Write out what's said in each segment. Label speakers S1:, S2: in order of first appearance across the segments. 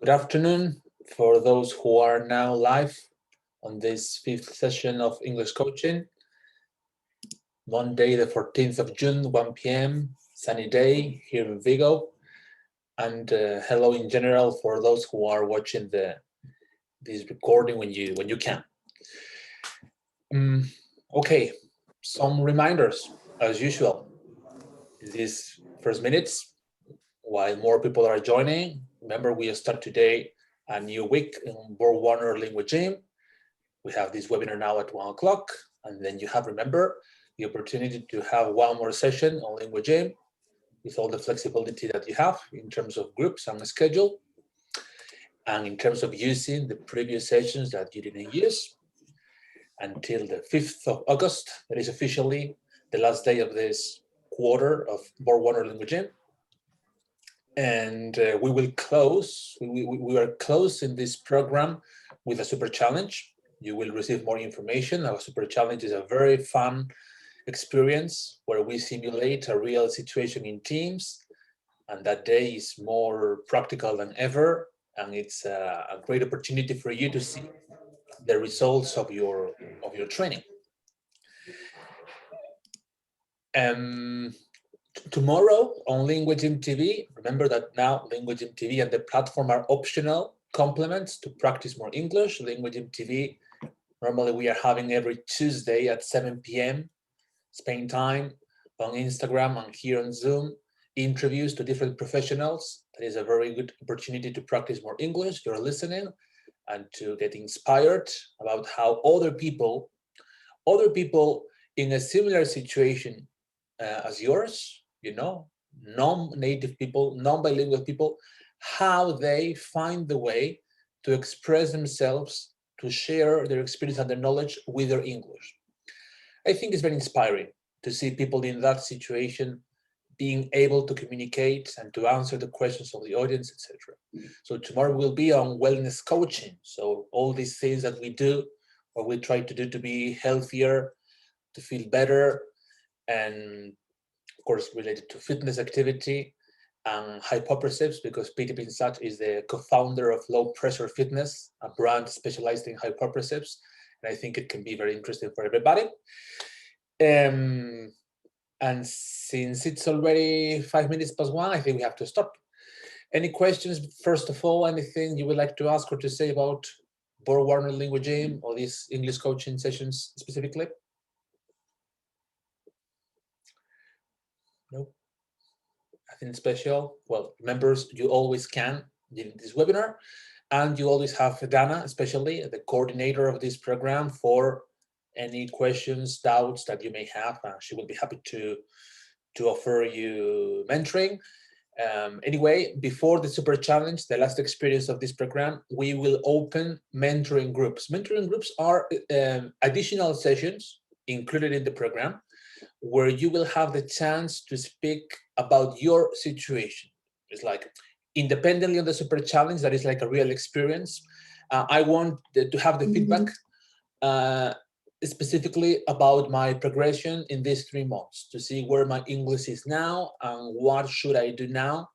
S1: Good afternoon for those who are now live on this fifth session of English coaching. Monday, the 14th of June, 1 p.m., sunny day here in Vigo. And hello in general for those who are watching this recording when you can. Okay, some reminders as usual. These first minutes, while more people are joining, remember we start today a new week in BorgWarner Language Gym. We have this webinar now at 1 o'clock, and then you have, remember, the opportunity to have one more session on Language Gym with all the flexibility that you have in terms of groups and schedule, and in terms of using the previous sessions that you didn't use until the 5th of August. That is officially the last day of this quarter of BorgWarner Language Gym. And we will close, we are closing this program with a super challenge. You will receive more information. Our super challenge is a very fun experience where we simulate a real situation in teams. And that day is more practical than ever. And it's a great opportunity for you to see the results of your training. Tomorrow on Language Gym TV, remember that now Language Gym TV and the platform are optional complements to practice more English. Language Gym TV, normally we are having every Tuesday at 7 p.m. Spain time on Instagram and here on Zoom, interviews to different professionals. That is a very good opportunity to practice more English. You're listening and to get inspired about how other people in a similar situation as yours, you know, non-native people, non-bilingual people, how they find the way to express themselves, to share their experience and their knowledge with their English. I think it's very inspiring to see people in that situation being able to communicate and to answer the questions of the audience, etc. So tomorrow will be on wellness coaching. So all these things that we do, or we try to do to be healthier, to feel better, and of course related to fitness activity and hypopressives, because Peter Pinsat is the co-founder of Low Pressure Fitness, a brand specialized in hypopressives, and I think it can be very interesting for everybody. And since it's already 5 minutes past 1, I think we have to stop. Any questions? First of all, anything you would like to ask or to say about BorgWarner Language Gym or these English coaching sessions specifically? No, nothing special. Well, members, you always can during this webinar, and you always have Dana, especially the coordinator of this program, for any questions, doubts that you may have. She will be happy to offer you mentoring. Anyway, before the super challenge, the last experience of this program, we will open mentoring groups. Mentoring groups are additional sessions included in the program where you will have the chance to speak about your situation. It's like independently of the super challenge, that is like a real experience. I want to have the feedback specifically about my progression in these 3 months, to see where my English is now and what should I do now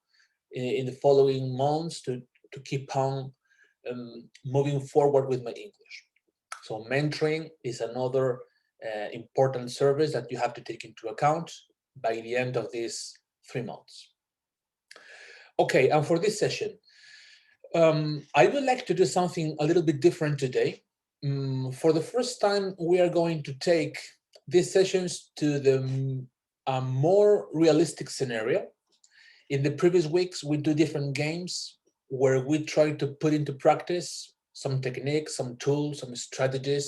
S1: in the following months to keep on moving forward with my English. So mentoring is another important service that you have to take into account by the end of these 3 months. Okay, and for this session, I would like to do something a little bit different today. For the first time, we are going to take these sessions to a more realistic scenario. In the previous weeks, we do different games where we try to put into practice some techniques, some tools, some strategies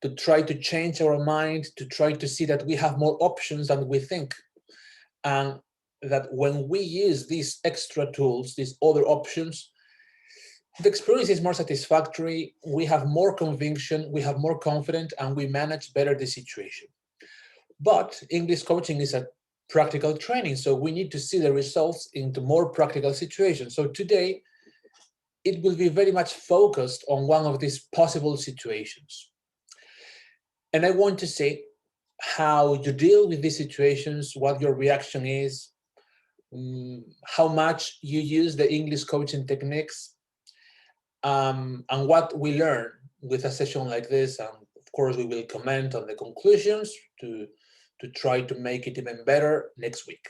S1: to try to change our mind, to try to see that we have more options than we think. And that when we use these extra tools, these other options, the experience is more satisfactory, we have more conviction, we have more confidence, and we manage better the situation. But English coaching is a practical training, so we need to see the results into more practical situations. So today, it will be very much focused on one of these possible situations. And I want to see how you deal with these situations, what your reaction is, how much you use the English coaching techniques, and what we learn with a session like this. And of course, we will comment on the conclusions to try to make it even better next week.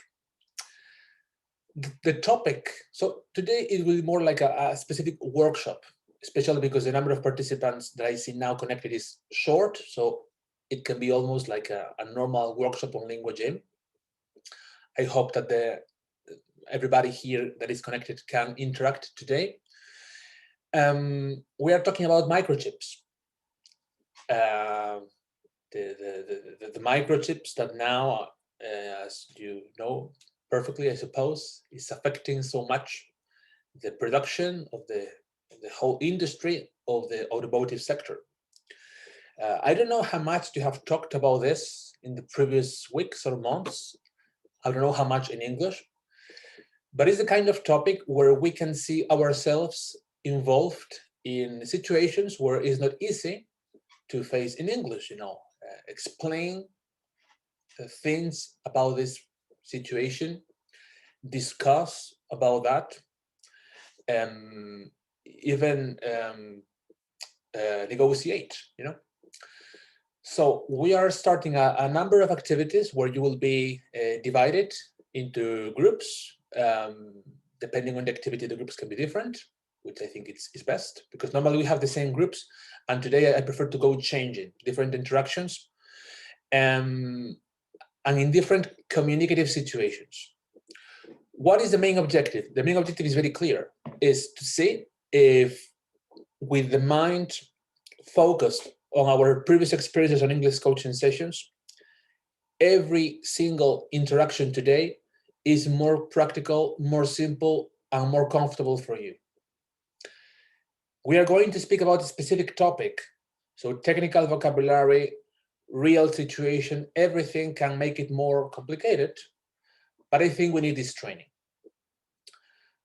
S1: The topic, so today it will be more like a specific workshop, especially because the number of participants that I see now connected is short, so it can be almost like a normal workshop on LinguaGym. I hope that everybody here that is connected can interact today. We are talking about microchips. The microchips that now, as you know perfectly, I suppose, is affecting so much the production of the whole industry of the automotive sector. I don't know how much you have talked about this in the previous weeks or months. I don't know how much in English, but it's the kind of topic where we can see ourselves involved in situations where it's not easy to face in English, explain things about this situation, discuss about that, even negotiate, So we are starting a number of activities where you will be divided into groups. Depending on the activity, the groups can be different, which I think is best, because normally we have the same groups, and today I prefer to go changing different interactions and in different communicative situations. What is the main objective? The main objective is very clear, is to see if, with the mind focused on our previous experiences on English coaching sessions, every single interaction today is more practical, more simple, and more comfortable for you. We are going to speak about a specific topic. So technical vocabulary, real situation, everything can make it more complicated, but I think we need this training.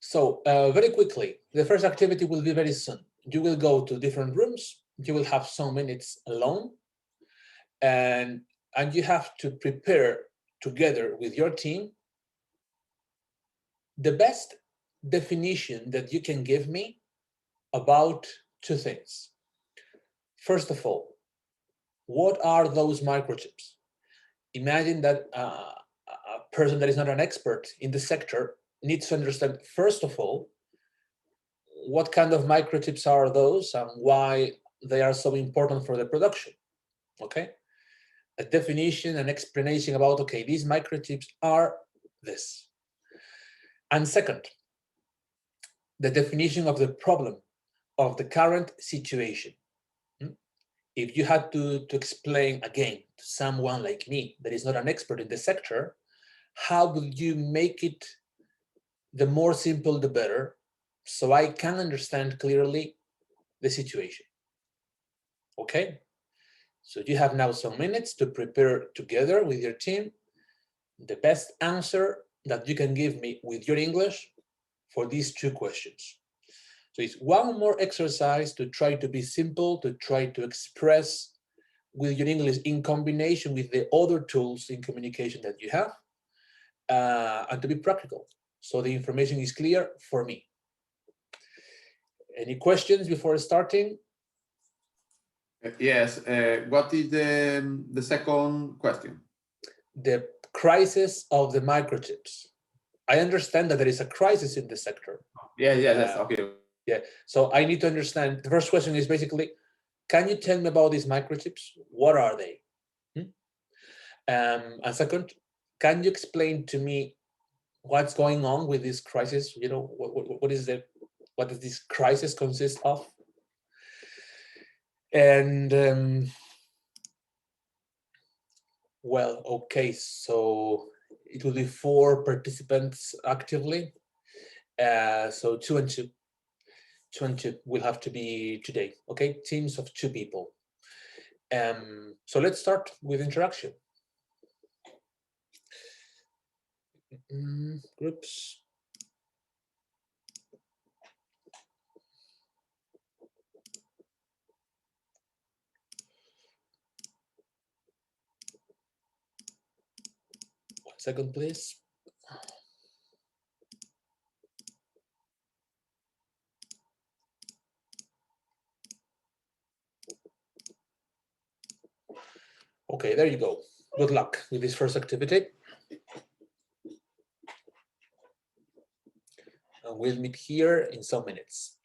S1: So very quickly, the first activity will be very soon. You will go to different rooms. You will have some minutes alone, and you have to prepare together with your team the best definition that you can give me about two things. First of all, what are those microchips? Imagine that a person that is not an expert in the sector needs to understand, first of all, what kind of microchips are those and why they are so important for the production, okay? A definition, an explanation about, okay, these microchips are this. And second, the definition of the problem of the current situation. If you had to explain again to someone like me that is not an expert in the sector, how would you make it the more simple, the better, so I can understand clearly the situation? Okay? So you have now some minutes to prepare together with your team the best answer that you can give me with your English for these two questions. So it's one more exercise to try to be simple, to try to express with your English in combination with the other tools in communication that you have, and to be practical. So the information is clear for me. Any questions before starting?
S2: Yes. What is the second question?
S1: The crisis of the microchips. I understand that there is a crisis in the sector.
S2: Yeah, that's okay.
S1: Yeah, so I need to understand. The first question is basically, can you tell me about these microchips? What are they? And second, can you explain to me what's going on with this crisis? What does this crisis consist of? And well, okay, so it will be 4 participants actively. So 2 and 2. 2 and 2 will have to be today, okay? Teams of 2 people. So let's start with interaction. Groups. One second, please. Okay, there you go. Good luck with this first activity. And we'll meet here in some minutes.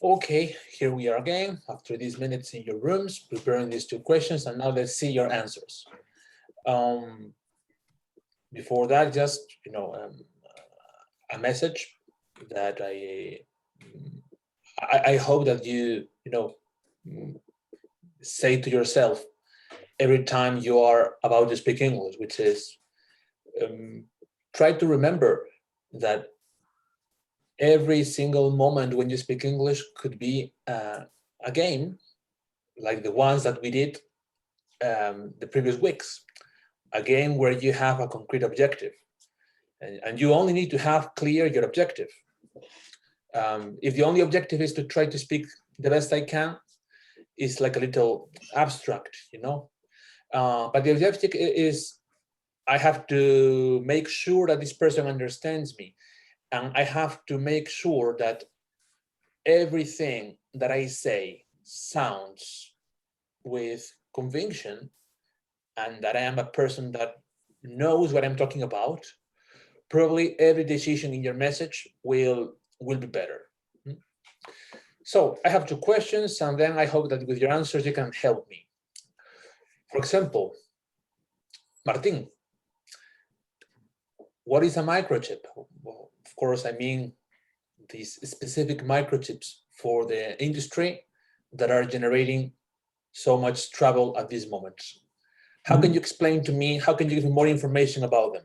S1: Okay, here we are again, after these minutes in your rooms, preparing these two questions, and now let's see your answers. Before that, just, a message that I hope that you say to yourself every time you are about to speak English, which is try to remember that every single moment when you speak English could be a game like the ones that we did the previous weeks, a game where you have a concrete objective and you only need to have clear your objective. If the only objective is to try to speak the best I can, it's like a little abstract, but the objective is I have to make sure that this person understands me, and I have to make sure that everything that I say sounds with conviction and that I am a person that knows what I'm talking about. Probably every decision in your message will be better. So I have two questions, and then I hope that with your answers you can help me. For example, Martin, what is a microchip? Well, of course, I mean these specific microchips for the industry that are generating so much trouble at this moment. How can you explain to me, how can you give me more information about them?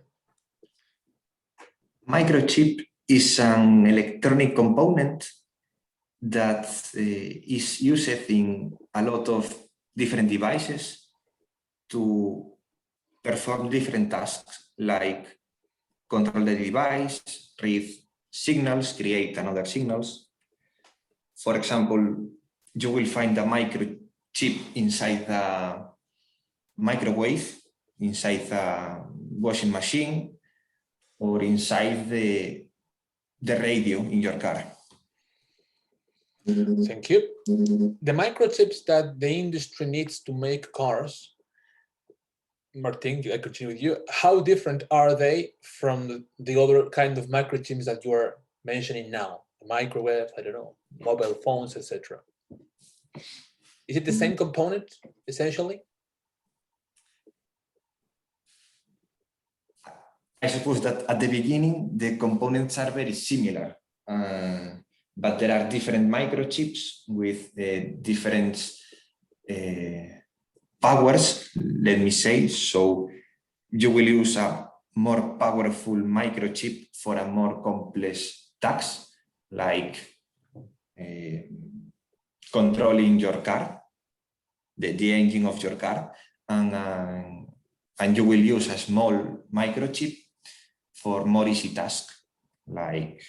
S3: Microchip is an electronic component that is used in a lot of different devices to perform different tasks, like control the device, read signals, create another signals. For example, you will find a microchip inside the microwave, inside the washing machine, or inside the radio in your car.
S1: Thank you. The microchips that the industry needs to make cars, Martin, I continue with you. How different are they from the other kind of microchips that you are mentioning now? Microwave, I don't know, mobile phones, etc. Is it the same component, essentially?
S3: I suppose that at the beginning, the components are very similar, but there are different microchips with different powers, let me say. So you will use a more powerful microchip for a more complex task, like controlling your car, the engine of your car, and you will use a small microchip for more easy tasks, like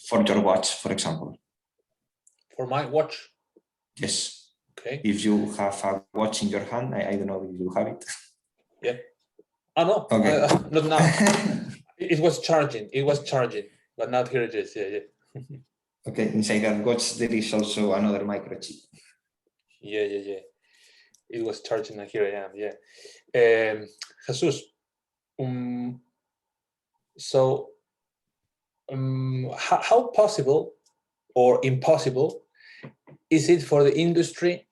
S3: for your watch, for example.
S1: For my watch?
S3: Yes.
S1: Okay.
S3: If you have a watch in your hand, I don't know if you have it.
S1: Yeah. Oh, no,
S3: okay.
S1: Not now. It was charging, but now here it is, yeah.
S3: Okay, inside that watch there is also another microchip.
S1: Yeah. It was charging, and here I am. Yeah. Jesus, so how possible or impossible is it for the industry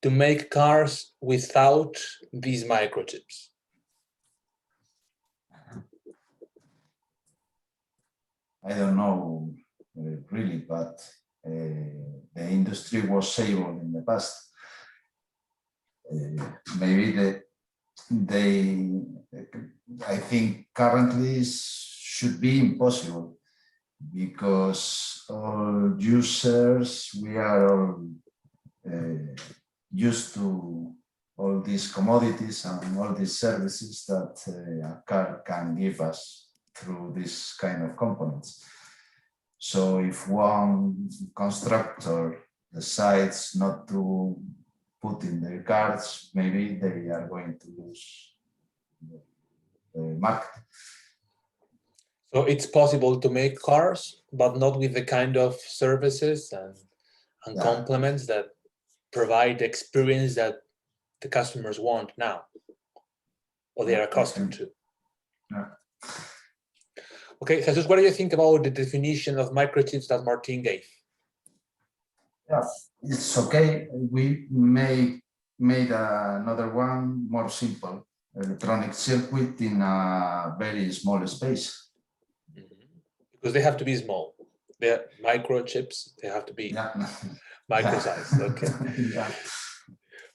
S1: to make cars without these microchips?
S4: I don't know really, but the industry was able in the past. Maybe I think currently should be impossible because all users, we are all used to all these commodities and all these services that a car can give us through this kind of components. So if one constructor decides not to put in their cars, maybe they are going to lose the market.
S1: So it's possible to make cars, but not with the kind of services and complements that provide the experience that the customers want now, or they are accustomed to. Okay, Jesus, what do you think about the definition of microchips that Martin gave?
S4: Yeah, it's okay. We made another one more simple, electronic circuit in a very small space.
S1: Because they have to be small. They're microchips, they have to be micro-sized. Okay.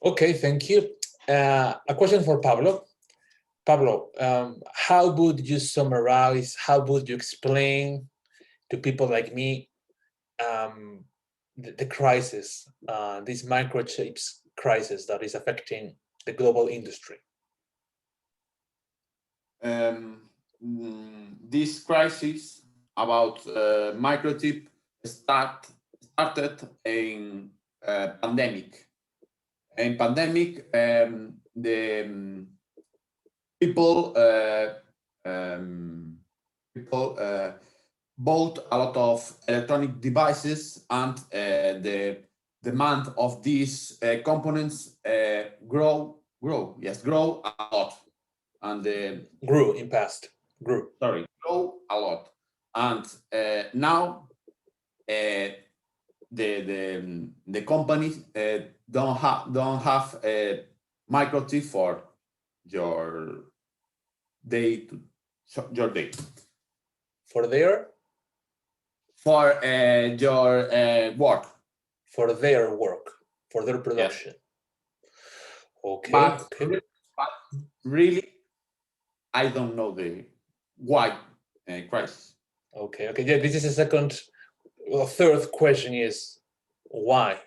S1: Okay, thank you. A question for Pablo. Pablo, how would you summarize, how would you explain to people like me the crisis, this microchips crisis that is affecting the global industry?
S2: This crisis about microchip started in pandemic. In pandemic, the people bought a lot of electronic devices, and the demand of these components grow a lot, and
S1: Grew in past, grew.
S2: Sorry, grow a lot, and now the companies don't have a microchip for your day.
S1: For their
S2: your work.
S1: For their work, for their production. Yes. Okay.
S2: But really, I don't know the why crisis.
S1: Okay. Yeah, this is a second. Well, third question is why.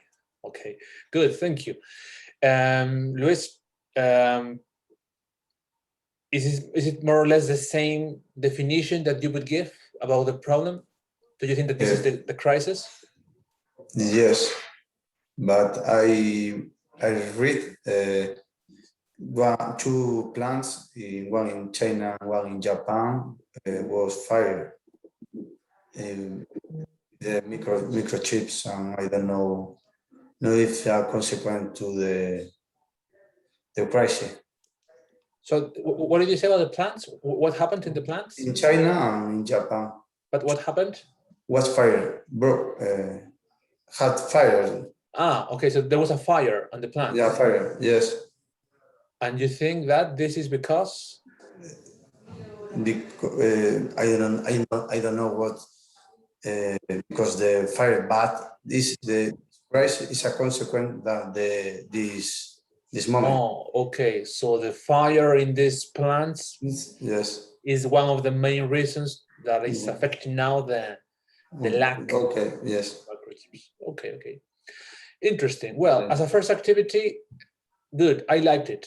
S1: Okay. Good. Thank you, Luis. Is it more or less the same definition that you would give about the problem? Do you think that this is the crisis?
S5: Yes, but I read two plants, one in China, one in Japan, was fired. The microchips, and I don't know if they are consequent to the crisis.
S1: So what did you say about the plants? What happened in the plants?
S5: In China and in Japan.
S1: But what happened?
S5: Was fired, had fire.
S1: Okay, so there was a fire on the plant.
S5: Yeah, fire, yes.
S1: And you think that this is because?
S5: I don't know what, because the fire, but the crisis is a consequence that this moment.
S1: Oh, okay. So the fire in these plants,
S5: yes,
S1: is one of the main reasons that is affecting now the lack.
S5: Okay, yes.
S1: Okay. Interesting. Well, as a first activity, good. I liked it.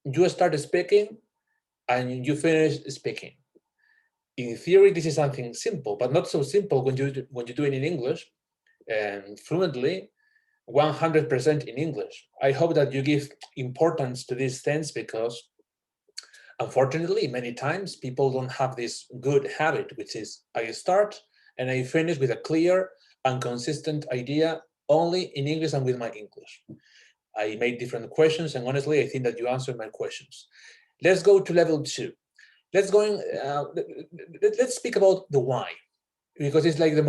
S1: You started speaking and you finished speaking. In theory, this is something simple, but not so simple when you do it in English and fluently, 100% in English. I hope that you give importance to these things because, unfortunately, many times people don't have this good habit, which is I start and I finish with a clear and consistent idea only in English and with my English. I made different questions, and honestly, I think that you answered my questions. Let's go to level 2. Let's speak about the why, because it's like the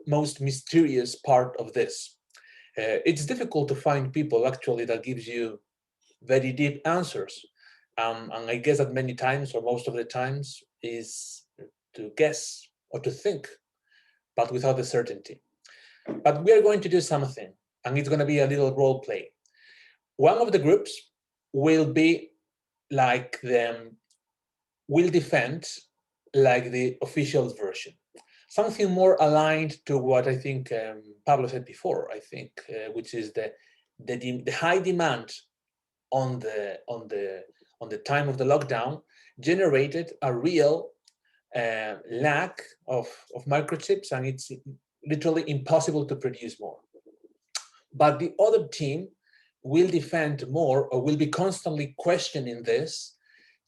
S1: most mysterious part of this. It's difficult to find people actually that gives you very deep answers. And I guess that many times, or most of the times, is to guess or to think, but without the certainty. But we are going to do something, and it's going to be a little role play. One of the groups will be like will defend like the official version, something more aligned to what I think Pablo said before. I think which is the high demand on the time of the lockdown generated a real lack of microchips, and it's literally impossible to produce more. But the other team will defend more, or will be constantly questioning this,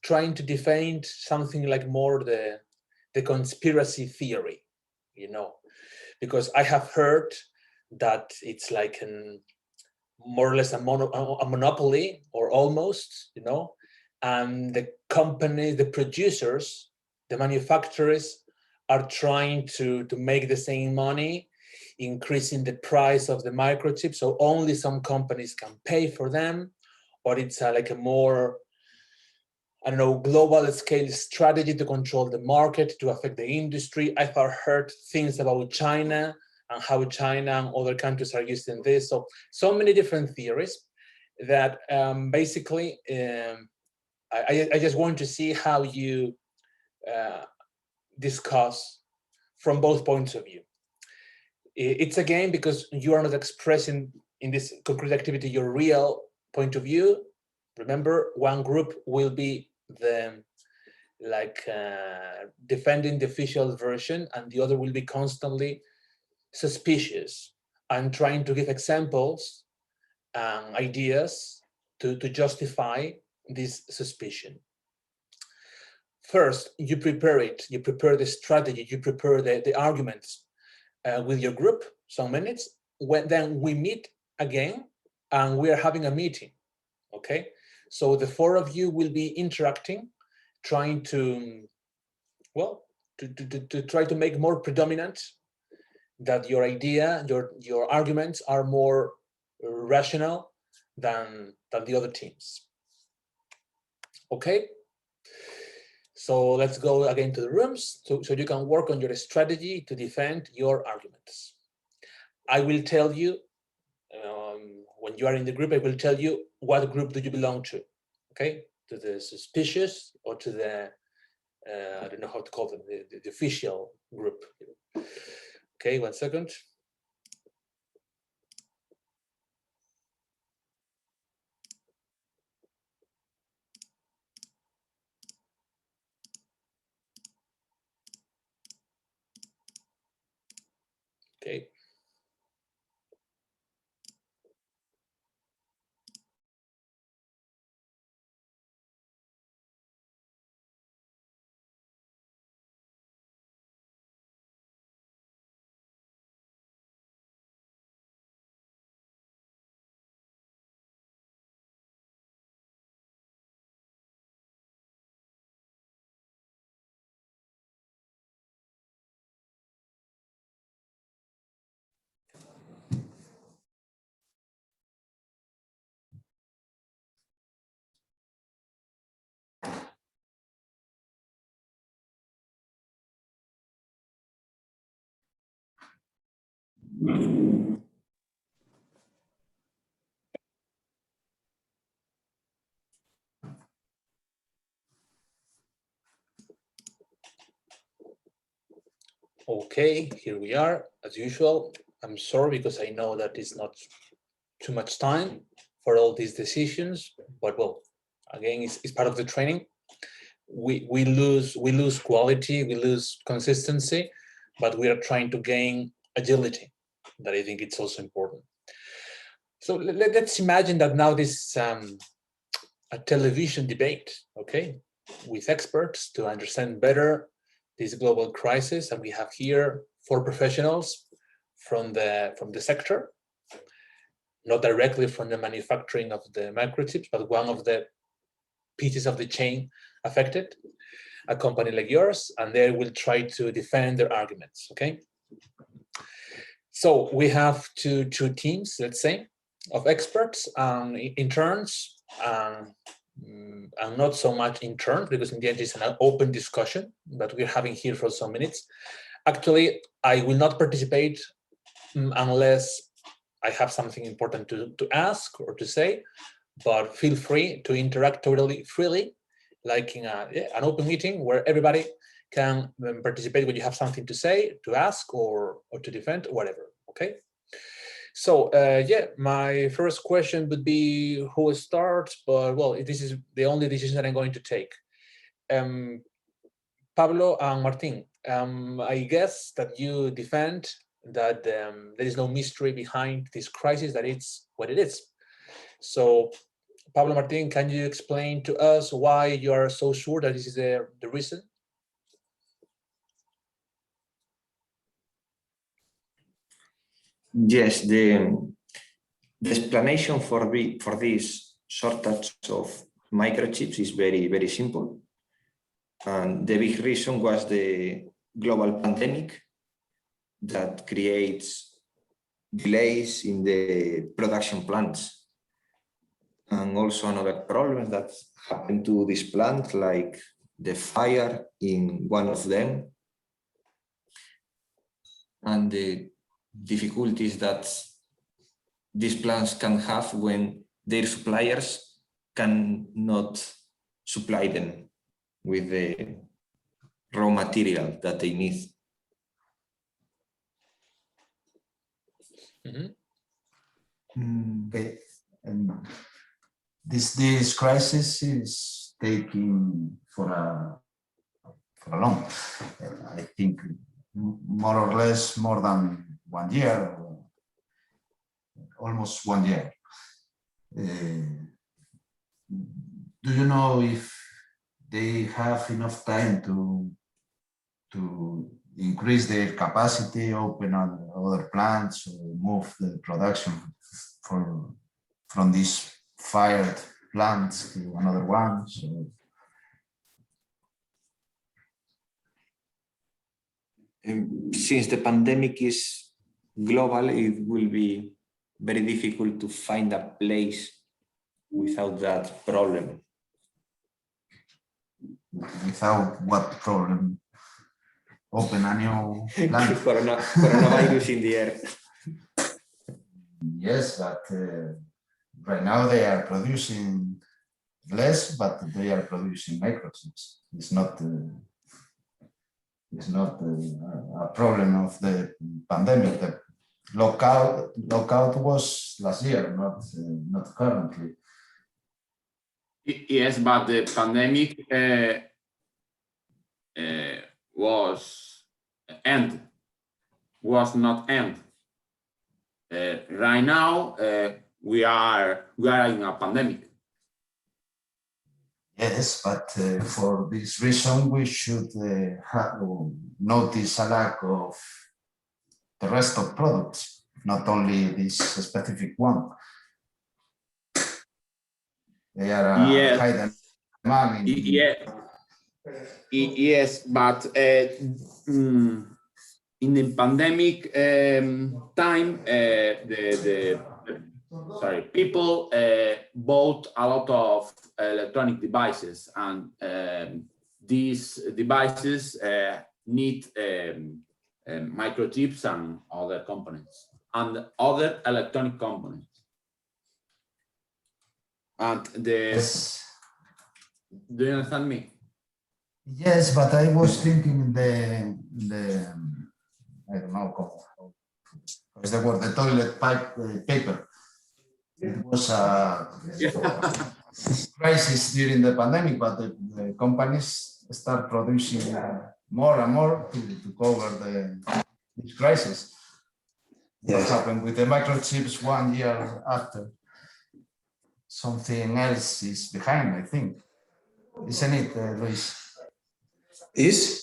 S1: trying to defend something like more the conspiracy theory, because I have heard that it's like more or less a monopoly, or almost, and the company, the producers, the manufacturers are trying to make the same money, increasing the price of the microchips, so only some companies can pay for them, or it's like a more, I don't know, global scale strategy to control the market, to affect the industry. I've heard things about China and how China and other countries are using this. So many different theories that basically, I just want to see how you discuss from both points of view. It's a game because you are not expressing in this concrete activity your real point of view. Remember, one group will be defending the official version, and the other will be constantly suspicious and trying to give examples and ideas to justify this suspicion. First, you prepare it, you prepare the strategy, you prepare the arguments with your group, some minutes. Then we meet again and we are having a meeting, okay? So the four of you will be interacting, trying to, well, to try to make more predominant that your idea, your arguments are more rational than the other teams. Okay? So let's go again to the rooms so you can work on your strategy to defend your arguments. I will tell you, when you are in the group, I will tell you what group do you belong to, okay? To the suspicious or to the, I don't know how to call them, the official group. Okay, 1 second. Okay. Okay, here we are, as usual. I'm sorry because I know that it's not too much time for all these decisions, but well, again, it's part of the training. We lose quality, we lose consistency, but we are trying to gain agility. That I think it's also important. So let's imagine that now this a television debate, okay, with experts to understand better this global crisis, and we have here 4 professionals from the sector, not directly from the manufacturing of the microchips, but one of the pieces of the chain affected, a company like yours, and they will try to defend their arguments, okay? So we have two teams, let's say, of experts, interns, and not so much interns, because in the end it's an open discussion that we're having here for some minutes. Actually, I will not participate unless I have something important to ask or to say, but feel free to interact totally freely, like in an open meeting where everybody can participate when you have something to say, to ask, or to defend, whatever, okay? So yeah, my first question would be who starts, but well, this is the only decision that I'm going to take. Pablo and Martin, I guess that you defend that there is no mystery behind this crisis, that it's what it is. So Pablo, Martin, can you explain to us why you are so sure that this is the reason?
S3: Yes, the explanation for this shortage of microchips is very, very simple. And the big reason was the global pandemic that creates delays in the production plants. And also another problem that happened to this plant, like the fire in one of them, and the difficulties that these plants can have when their suppliers cannot supply them with the raw material that they need.
S4: Okay. This crisis is taking for a long, I think more or less more than 1 year, almost 1 year. Do you know if they have enough time to increase their capacity, open other plants, or move the production from these fired plants to another one? So
S3: since the pandemic is global, it will be very difficult to find a place without that problem.
S4: without what problem? Open a new plant?
S3: Coronavirus in the air.
S4: Yes, but right now they are producing less, but they are producing microchips. It's not a problem of the pandemic. The lockout was last year, not currently.
S2: Yes, but the pandemic was not end. Right now, we are in a pandemic.
S4: Yes, but for this reason, we should notice a lack of the rest of products, not only this specific one. They are high demand.
S2: Yes, but in the pandemic time, people bought a lot of electronic devices, and these devices need microchips and other components and other electronic components. And
S4: Yes.
S2: Do you understand me?
S4: Yes, but I was thinking the I don't know what's the word, the toilet paper. It was a crisis during the pandemic, but the companies start producing more and more to cover this crisis. Yes. What happened with the microchips 1 year after? Something else is behind, I think. Isn't it, Luis?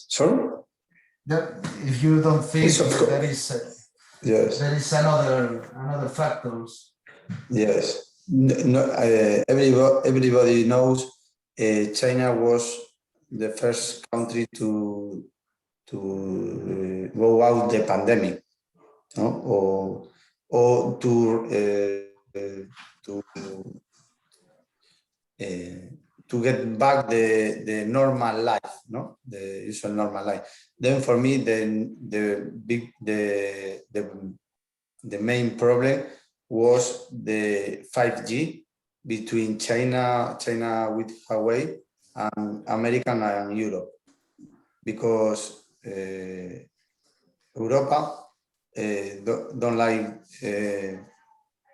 S5: Sorry?
S4: If you don't think there is
S5: Yes.
S4: There is another factors.
S5: Yes. No, everybody knows China was the first country to go out the pandemic, no? Or to get back the normal life, no, the usual normal life. Then for me, the main problem was the 5G between China with Huawei and American and Europe, because Europa don't like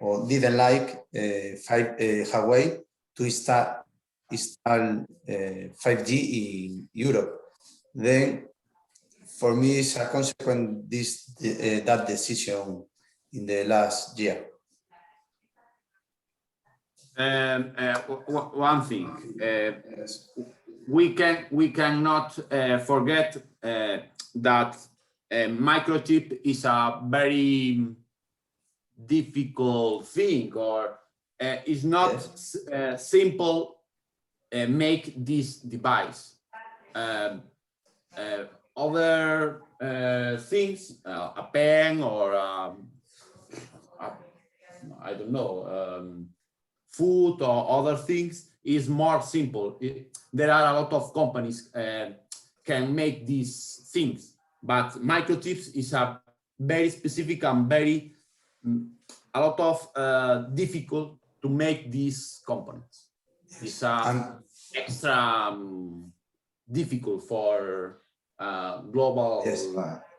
S5: or didn't like Huawei to install 5G in Europe. Then, for me, it's a consequence that decision in the last year.
S6: One thing, we cannot forget that microchip is a very difficult thing, or is not simple. Make this device. Other things, a pen or I don't know, food or other things is more simple. There are a lot of companies can make these things, but microchips is a very specific and very a lot of difficult to make these components. It's extra difficult for global.
S5: Yes,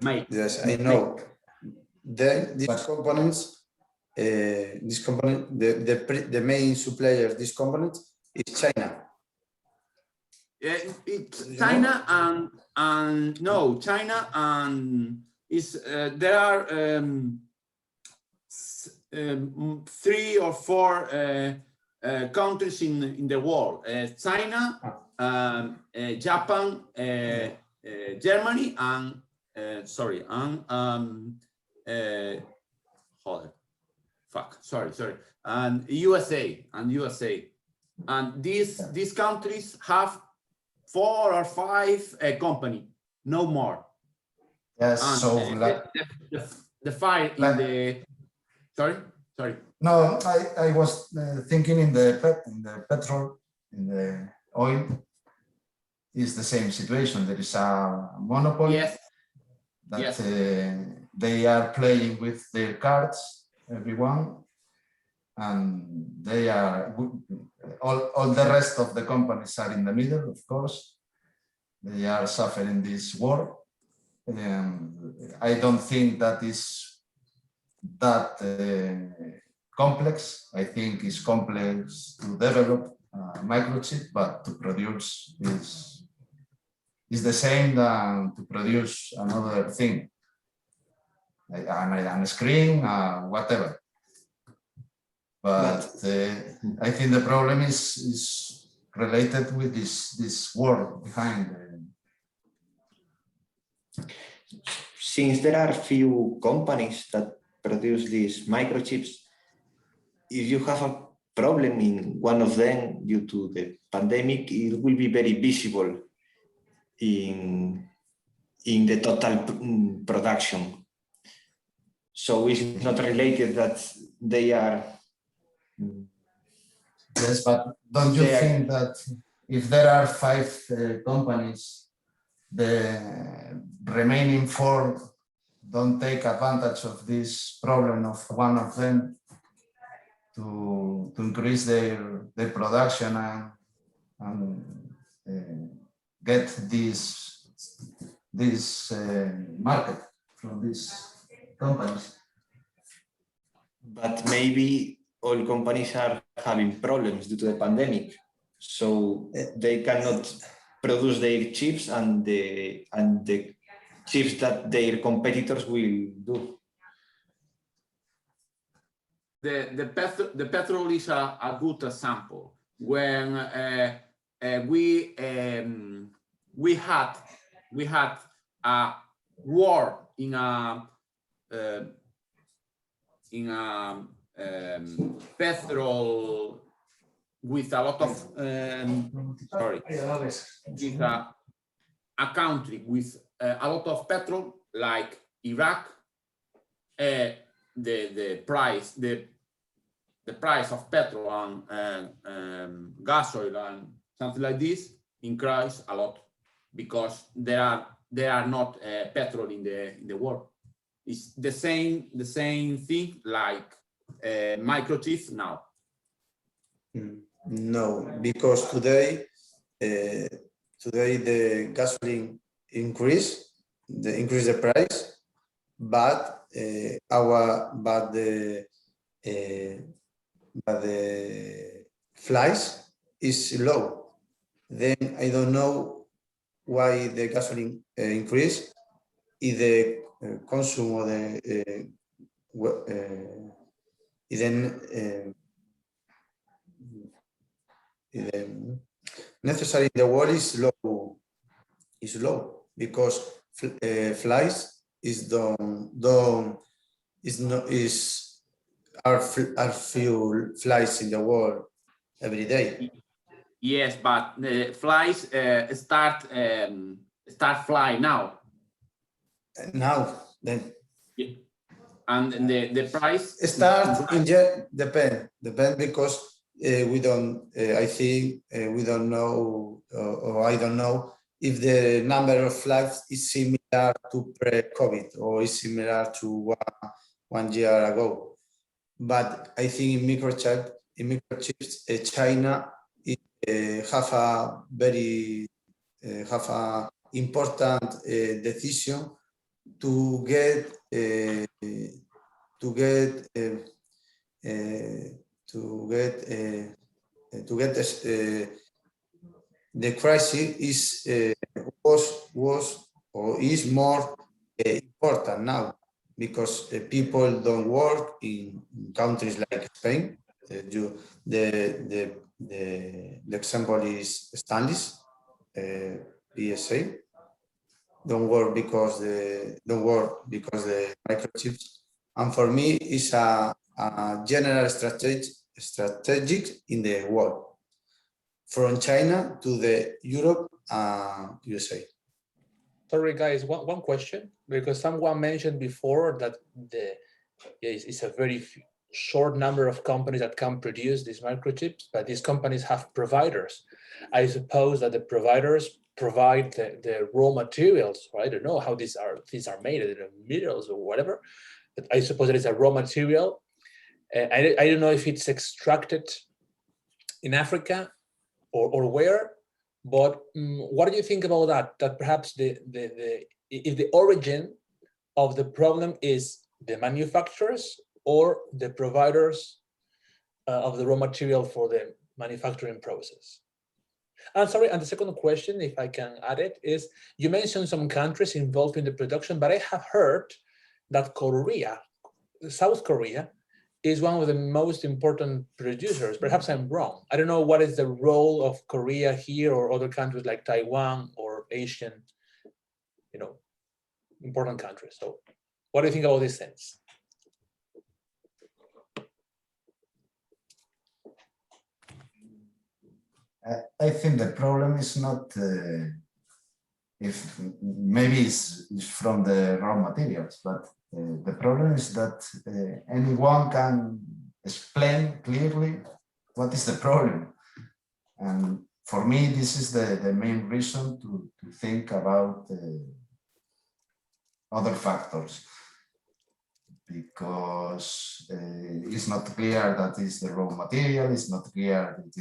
S6: make.
S5: Yes, I know. Then these components, the main supplier of these components is China.
S6: It's China and no, China and is there are 3 or 4 countries in the world: China, Japan, Germany, and and USA. And these countries have 4 or 5 company, no more.
S4: Yes.
S6: And
S4: So
S6: the fire in the sorry.
S4: No, I was thinking in the petrol, in the oil, is the same situation. There is a monopoly.
S6: Yes.
S4: That
S6: Yes.
S4: They are playing with their cards, everyone, and they are all the rest of the companies are in the middle. Of course, they are suffering this war. I don't think that is that complex. I think it's complex to develop a microchip, but to produce is the same than to produce another thing, like a screen, whatever. But I think the problem is related with this war behind.
S3: Since there are few companies that produce these microchips, if you have a problem in one of them due to the pandemic, it will be very visible in the total production. So it's not related that they are.
S4: Yes, but don't you think that if there are 5 companies, the remaining 4 don't take advantage of this problem of one of them to increase their production and get this market from these companies?
S3: But maybe all companies are having problems due to the pandemic, so they cannot produce their chips and the chips that their competitors will do.
S6: The petrol is a good example. When we had a war in a in petrol with a lot of with a country with a lot of petrol like Iraq, the price of petrol and gas oil and something like this increase a lot because there are not petrol in the world. It's the same thing like microchips now.
S5: No, because today the gasoline increase the price, but the flies is low. Then I don't know why the gasoline increase. If the consume of the necessary in the world is low because flies are few flies in the world every day.
S6: Yes, but the flies start fly now.
S5: Now then.
S6: And the price
S5: start in depend because we don't. I think we don't know, or I don't know if the number of flights is similar to pre-COVID or is similar to one year ago. But I think in microchips, China have a very important decision to get the crisis was or is more important now because people don't work in countries like Spain. The example is Stanley's PSA. Don't work because the microchips, and for me it's a general strategic in the world from China to the Europe and USA.
S1: Sorry guys, one question, because someone mentioned before that it's a very short number of companies that can produce these microchips, but these companies have providers. I suppose that the providers provide the raw materials, right? I don't know how these are made, minerals or whatever, but I suppose it is a raw material. I don't know if it's extracted in Africa or where, but what do you think about that? That perhaps if the origin of the problem is the manufacturers or the providers of the raw material for the manufacturing process? I'm sorry, and the second question, if I can add it, is you mentioned some countries involved in the production, but I have heard that South Korea, is one of the most important producers. Perhaps I'm wrong. I don't know what is the role of Korea here or other countries like Taiwan or Asian, important countries. So what do you think about these things?
S4: I think the problem is not if maybe it's from the raw materials, but the problem is that anyone can explain clearly what is the problem. And for me, this is the main reason to think about other factors, because it's not clear that it's the raw material, it's not clear that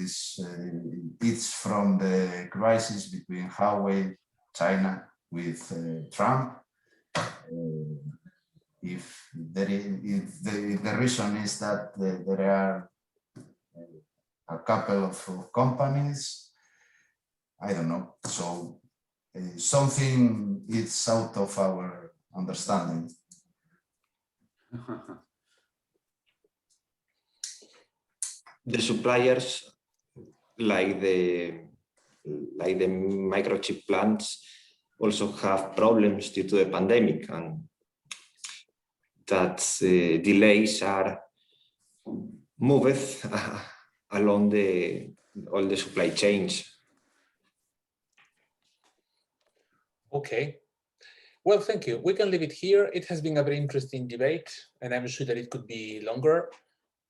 S4: it's from the crisis between Huawei, China with Trump. If the reason is that there are a couple of companies, I don't know. So something is out of our understanding.
S3: The suppliers, like the microchip plants, also have problems due to the pandemic, and that delays are moved along all the supply chains.
S1: Okay. Well, thank you. We can leave it here. It has been a very interesting debate, and I'm sure that it could be longer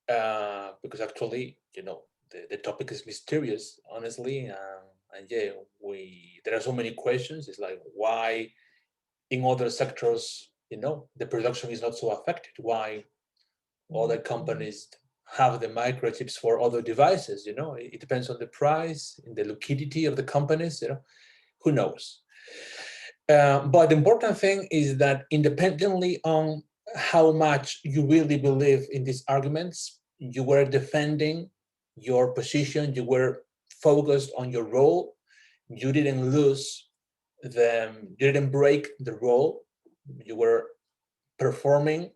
S1: because actually, you know, the topic is mysterious, honestly. And yeah, there are so many questions. It's like, why in other sectors, you know, the production is not so affected? Why other companies have the microchips for other devices? You know, it depends on the price, in the liquidity of the companies. You know, who knows? But the important thing is that independently on how much you really believe in these arguments, you were defending your position, you were focused on your role, you didn't lose you didn't break the role, you were performing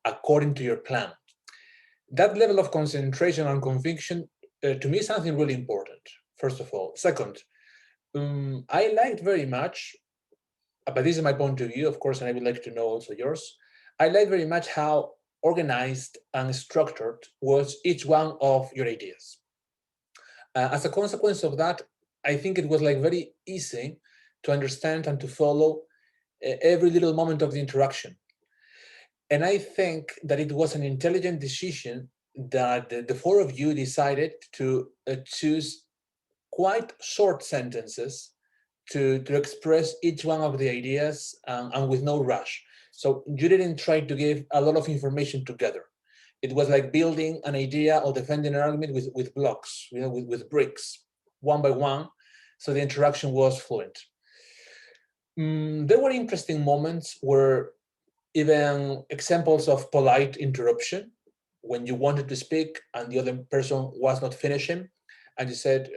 S1: according to your plan. That level of concentration and conviction, to me, is something really important, first of all. Second, I liked very much, but this is my point of view, of course, and I would like to know also yours. I like very much how organized and structured was each one of your ideas. As a consequence of that, I think it was like very easy to understand and to follow every little moment of the interaction. And I think that it was an intelligent decision that the four of you decided to choose quite short sentences to express each one of the ideas and with no rush. So you didn't try to give a lot of information together. It was like building an idea or defending an argument with blocks, you know, with bricks, one by one. So the interaction was fluent. There were interesting moments where even examples of polite interruption when you wanted to speak and the other person was not finishing, and you said,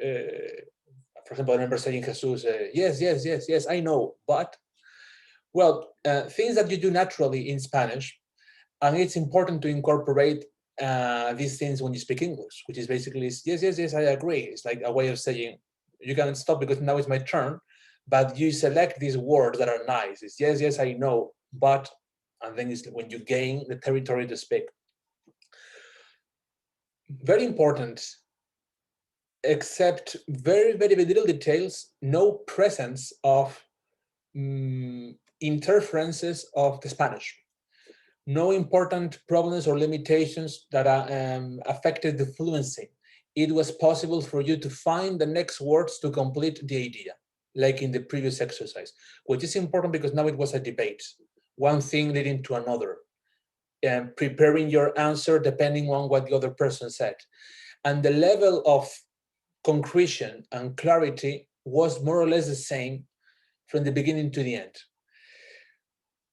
S1: for example, I remember saying, Jesus, yes, I know, but, well, things that you do naturally in Spanish, and it's important to incorporate these things when you speak English, which is basically, yes, I agree. It's like a way of saying, you can stop because now it's my turn, but you select these words that are nice. It's yes, I know, but, and then it's when you gain the territory to speak. Very important, except very little details, no presence of interferences of the Spanish. No important problems or limitations that affected the fluency. It was possible for you to find the next words to complete the idea, like in the previous exercise, which is important because now it was a debate, one thing leading to another, and preparing your answer depending on what the other person said. And the level of concretion and clarity was more or less the same from the beginning to the end.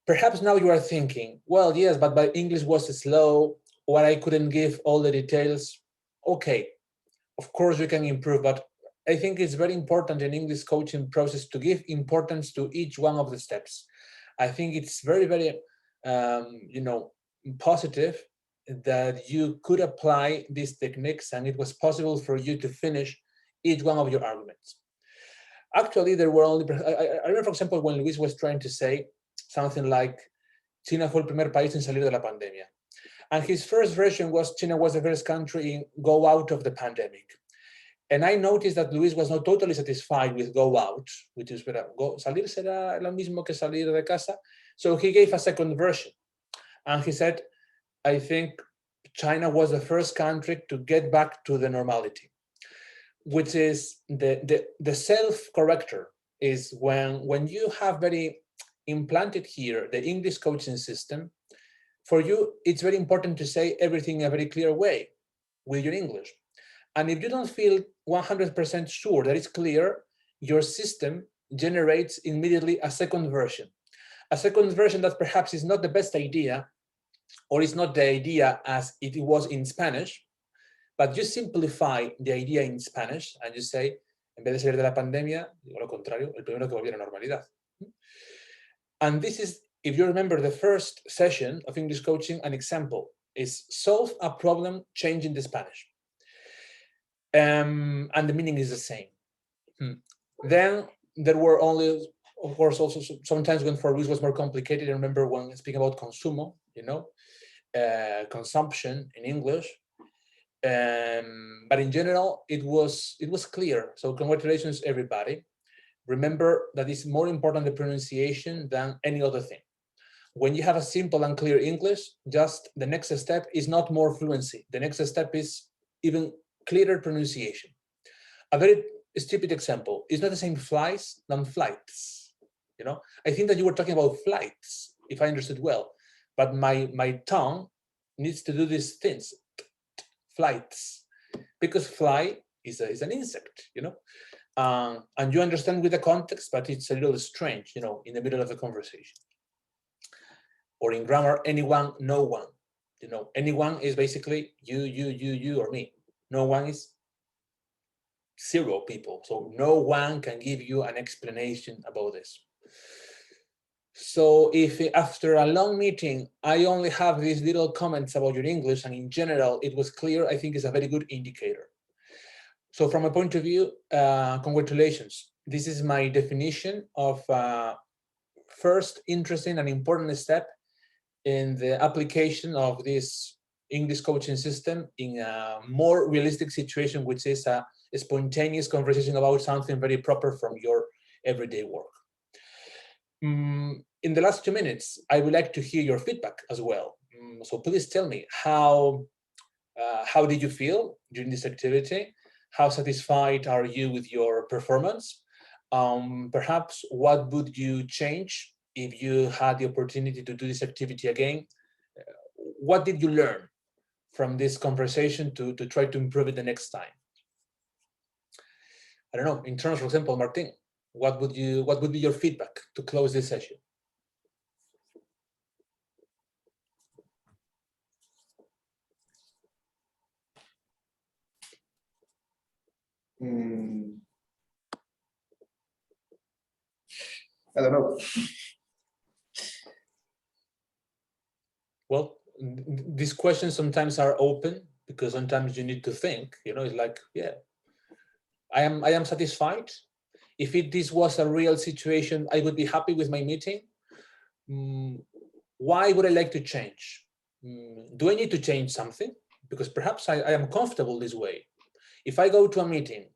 S1: Perhaps now you are thinking, well, yes, but my English was slow, or I couldn't give all the details. Okay, of course you can improve, but I think it's very important in English coaching process to give importance to each one of the steps. I think it's very, positive that you could apply these techniques and it was possible for you to finish each one of your arguments. Actually, there were only, I remember, for example, when Luis was trying to say something like, China fue el primer país en salir de la pandemia. And his first version was, China was the first country in go out of the pandemic. And I noticed that Luis was not totally satisfied with go out, which is, salir será lo mismo que salir de casa. So he gave a second version. And he said, I think China was the first country to get back to the normality, which is the self-corrector is when you have very implanted here the English coaching system, for you, it's very important to say everything in a very clear way with your English. And if you don't feel 100% sure that it's clear, your system generates immediately a second version. A second version that perhaps is not the best idea, or is not the idea as it was in Spanish, but you simplify the idea in Spanish and you say, en vez de salir de la pandemia, digo lo contrario, el primero que volviera a la normalidad. And this is, if you remember the first session of English coaching, an example is solve a problem changing the Spanish. And the meaning is the same. Then there were only, of course, also sometimes when for Luis was more complicated. I remember when speaking about consumo, consumption in English. But in general, it was clear. So congratulations, everybody. Remember that it's more important the pronunciation than any other thing. When you have a simple and clear English, just the next step is not more fluency. The next step is even clearer pronunciation. A very stupid example, it's not the same flies than flights. I think that you were talking about flights, if I understood well, but my tongue needs to do these things, flights, because fly is an insect, and you understand with the context, but it's a little strange, in the middle of a conversation. Or in grammar, anyone, no one. Anyone is basically you, or me. No one is zero people. So no one can give you an explanation about this. So if after a long meeting, I only have these little comments about your English, and in general, it was clear, I think it's a very good indicator. So from a point of view, congratulations. This is my definition of first interesting and important step in the application of this English coaching system in a more realistic situation, which is a spontaneous conversation about something very proper from your everyday work. In the last 2 minutes, I would like to hear your feedback as well. So please tell me, how did you feel during this activity? How satisfied are you with your performance? Perhaps what would you change if you had the opportunity to do this activity again? What did you learn from this conversation to try to improve it the next time? I don't know, in terms, for example, Martin, what would be your feedback to close this session?
S3: I don't know.
S1: Well, these questions sometimes are open because sometimes you need to think, it's like, yeah, I am satisfied. If this was a real situation, I would be happy with my meeting. Why would I like to change? Do I need to change something? Because perhaps I am comfortable this way. If I go to a meeting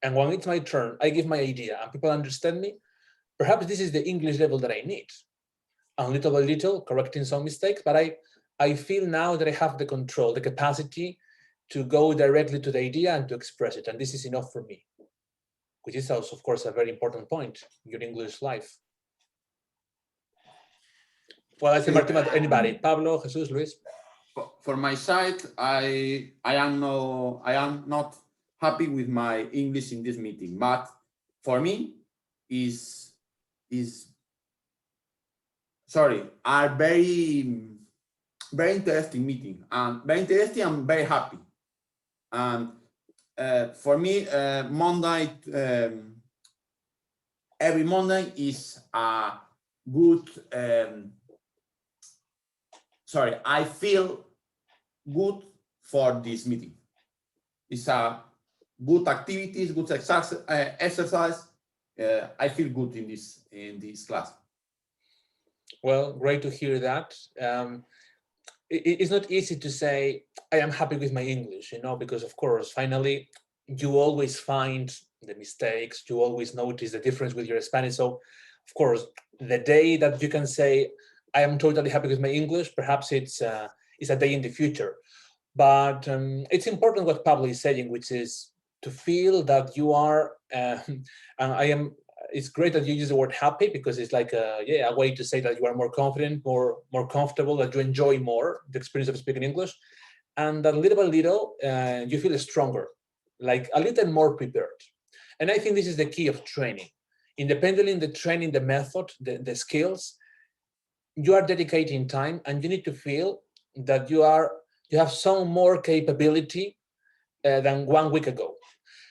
S1: and when it's my turn, I give my idea and people understand me, perhaps this is the English level that I need. And little by little, correcting some mistakes, but I feel now that I have the control, the capacity to go directly to the idea and to express it. And this is enough for me, which is also, of course, a very important point in your English life. Well, I think Martin, anybody, Pablo, Jesus, Luis.
S6: For my side, I am not happy with my English in this meeting, but for me are very interesting meeting, and very interesting and very happy. And for me, Monday, every Monday is a good. I feel good for this meeting. It's a good activities, good exercise. I feel good in this class.
S1: Well, great to hear that. It's not easy to say I am happy with my English, because of course, finally, you always find the mistakes. You always notice the difference with your Spanish. So, of course, the day that you can say I am totally happy with my English, perhaps it's a day in the future. But it's important what Pablo is saying, which is to feel that you are, and it's great that you use the word happy, because it's like a way to say that you are more confident, more comfortable, that you enjoy more the experience of speaking English, and that little by little you feel stronger, like a little more prepared. And I think this is the key of training. Independently in the training, the method, the skills, you are dedicating time, and you need to feel that you have some more capability than 1 week ago.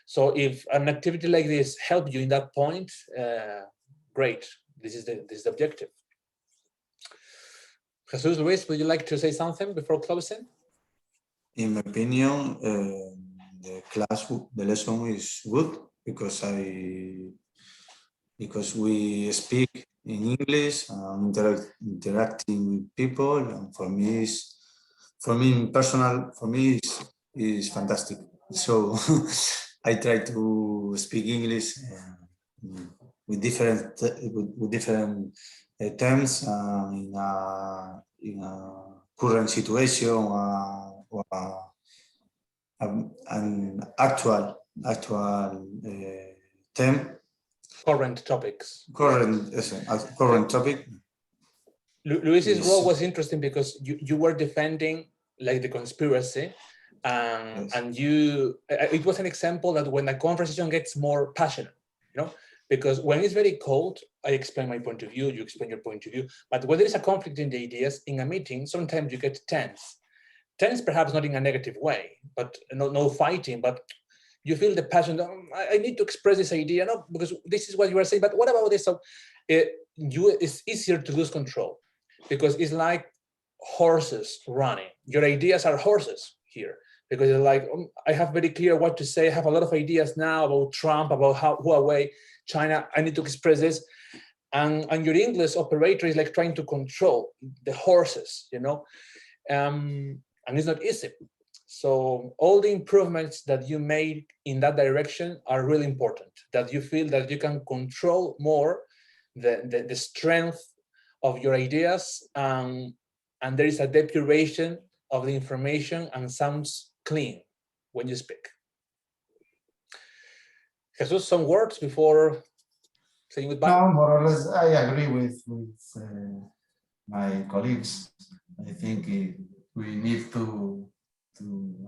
S1: So if an activity like this helps you in that point, great. This is the objective. Jesus, Luis, would you like to say something before closing?
S5: In my opinion, the lesson is good, because because we speak in English, interacting with people, and for me is fantastic. So I try to speak English with different terms in a current situation or an actual term.
S1: Current topics.
S5: Current topic.
S1: Luis's
S5: Yes.
S1: role was interesting because you were defending like the conspiracy,
S5: Yes.
S1: and it was an example that when a conversation gets more passionate, because when it's very cold, I explain my point of view, you explain your point of view, but when there is a conflict in the ideas in a meeting, sometimes you get tense perhaps not in a negative way, but no fighting, but you feel the passion. I need to express this idea, no, because this is what you are saying, but what about this? So it's easier to lose control because it's like horses running. Your ideas are horses here because it's like, I have very clear what to say. I have a lot of ideas now about Trump, about Huawei, China. I need to express this. And your English operator is like trying to control the horses, and it's not easy. So all the improvements that you made in that direction are really important, that you feel that you can control more the strength of your ideas, and there is a depuration of the information and sounds clean when you speak. Jesus, some words before saying goodbye?
S4: No, more or less, I agree with my colleagues. I think we need to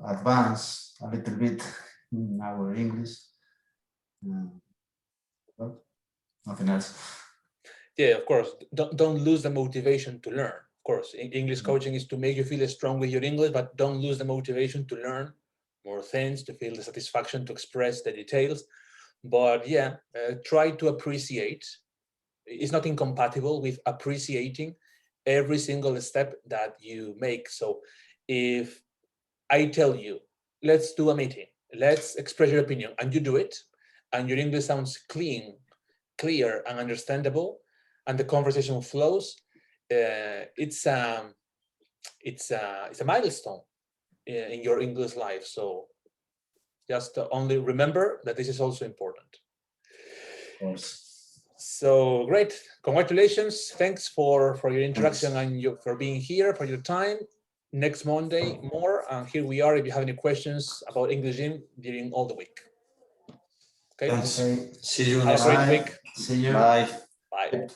S4: advance a little bit in our English. But nothing else.
S1: Yeah, of course. Don't lose the motivation to learn. Of course, English coaching is to make you feel strong with your English, but don't lose the motivation to learn more things, to feel the satisfaction to express the details. But yeah, try to appreciate. It's not incompatible with appreciating every single step that you make. So if I tell you, let's do a meeting, let's express your opinion, and you do it, and your English sounds clean, clear, and understandable, and the conversation flows, it's a milestone in your English life. So just only remember that this is also important.
S4: Of course.
S1: So great, congratulations. Thanks for your interaction and for being here, for your time. Next Monday more, and here we are if you have any questions about English Gym during all the week. Okay.
S5: Thanks.
S3: See you
S1: Have
S3: next
S1: a great
S3: week.
S1: week.
S4: See you.
S3: Bye.
S1: Bye.